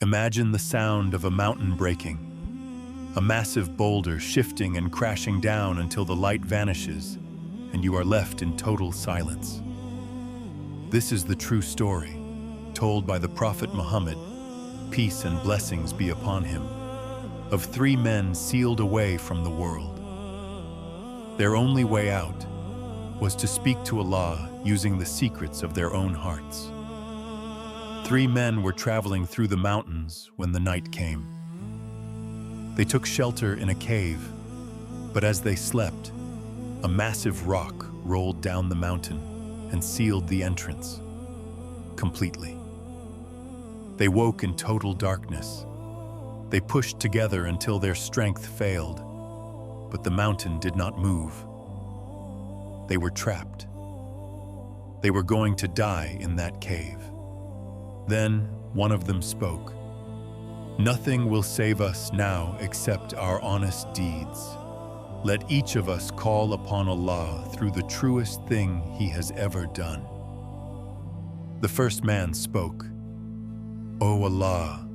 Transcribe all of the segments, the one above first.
Imagine the sound of a mountain breaking, a massive boulder shifting and crashing down until the light vanishes and you are left in total silence. This is the true story, told by the Prophet Muhammad, peace and blessings be upon him, of three men sealed away from the world. Their only way out was to speak to Allah using the secrets of their own hearts. Three men were traveling through the mountains when the night came. They took shelter in a cave, but as they slept, a massive rock rolled down the mountain and sealed the entrance completely. They woke in total darkness. They pushed together until their strength failed, but the mountain did not move. They were trapped. They were going to die in that cave. Then one of them spoke. "Nothing will save us now except our honest deeds. Let each of us call upon Allah through the truest thing he has ever done." The first man spoke, "O Allah,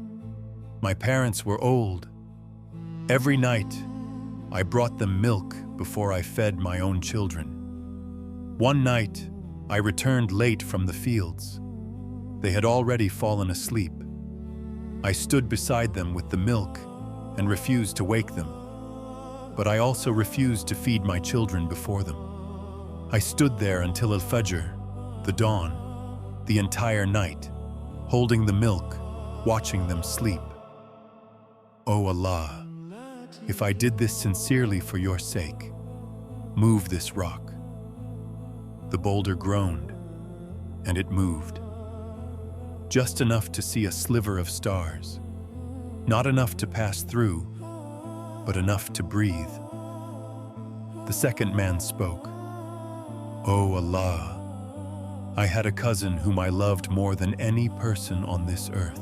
my parents were old. Every night I brought them milk before I fed my own children. One night I returned late from the fields. They had already fallen asleep. I stood beside them with the milk and refused to wake them. But I also refused to feed my children before them. I stood there until al-Fajr, the dawn, the entire night, holding the milk, watching them sleep. O Allah, if I did this sincerely for your sake, move this rock." The boulder groaned, and it moved. Just enough to see a sliver of stars. Not enough to pass through, but enough to breathe. The second man spoke, "O Allah, I had a cousin whom I loved more than any person on this earth.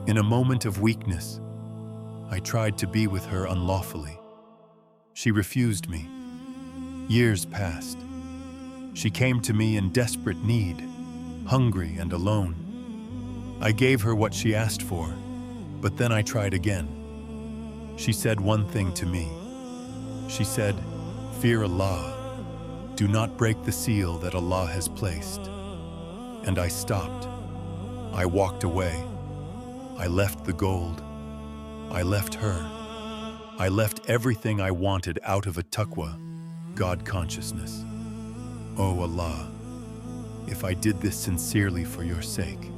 In a moment of weakness, I tried to be with her unlawfully. She refused me. Years passed. She came to me in desperate need, hungry and alone. I gave her what she asked for, but then I tried again. She said one thing to me. She said, 'Fear Allah. Do not break the seal that Allah has placed.' And I stopped. I walked away. I left the gold. I left her. I left everything I wanted out of a taqwa, God consciousness. O Allah, if I did this sincerely for your sake,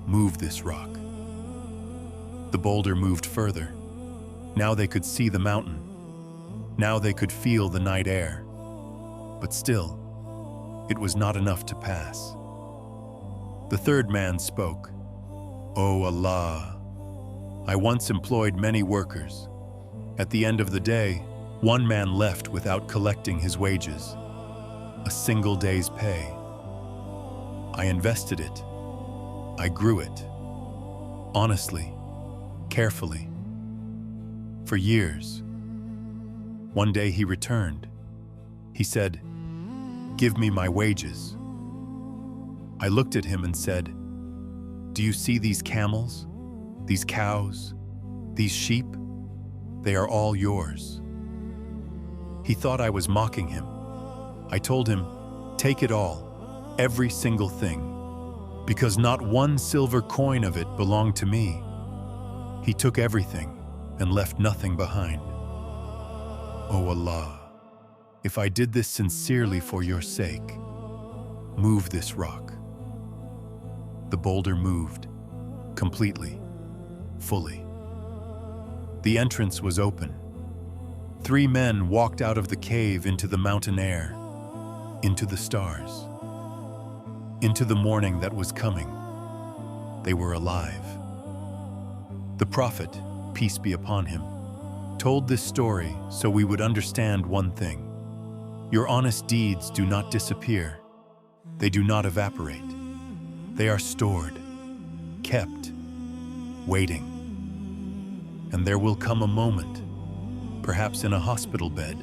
move this rock." The boulder moved further. Now they could see the mountain. Now they could feel the night air. But still, it was not enough to pass. The third man spoke, "O Allah, I once employed many workers. At the end of the day, one man left without collecting his wages, a single day's pay. I invested it. I grew it, honestly, carefully, for years. One day he returned. He said, 'Give me my wages.' I looked at him and said, 'Do you see these camels, these cows, these sheep? They are all yours.' He thought I was mocking him. I told him, 'Take it all, every single thing, because not one silver coin of it belonged to me.' He took everything and left nothing behind. O Allah, if I did this sincerely for your sake, move this rock." The boulder moved, completely, fully. The entrance was open. Three men walked out of the cave into the mountain air, into the stars, into the morning that was coming. They were alive. The Prophet, peace be upon him, told this story so we would understand one thing. Your honest deeds do not disappear. They do not evaporate. They are stored, kept, waiting. And there will come a moment, perhaps in a hospital bed,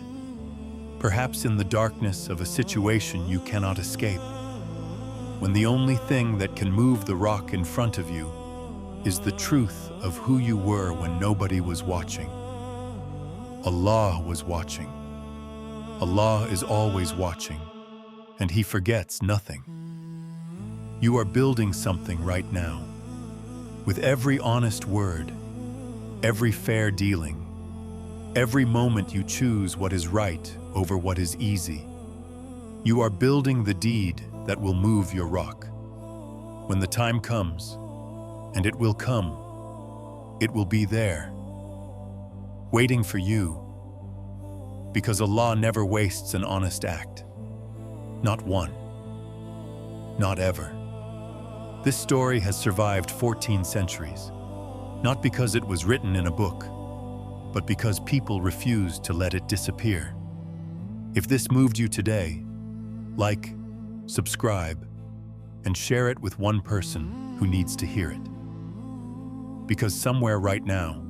perhaps in the darkness of a situation you cannot escape, when the only thing that can move the rock in front of you is the truth of who you were when nobody was watching. Allah was watching. Allah is always watching, and He forgets nothing. You are building something right now. With every honest word, every fair dealing, every moment you choose what is right over what is easy, you are building the deed that will move your rock. When the time comes, and it will come, it will be there, waiting for you, because Allah never wastes an honest act. Not one. Not ever. This story has survived 14 centuries, not because it was written in a book, but because people refused to let it disappear. If this moved you today, like, subscribe, and share it with one person who needs to hear it. Because somewhere right now,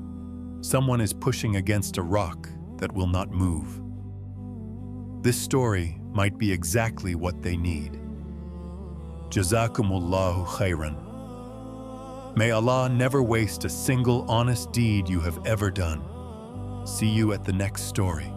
someone is pushing against a rock that will not move. This story might be exactly what they need. Jazakumullahu khairan. May Allah never waste a single honest deed you have ever done. See you at the next story.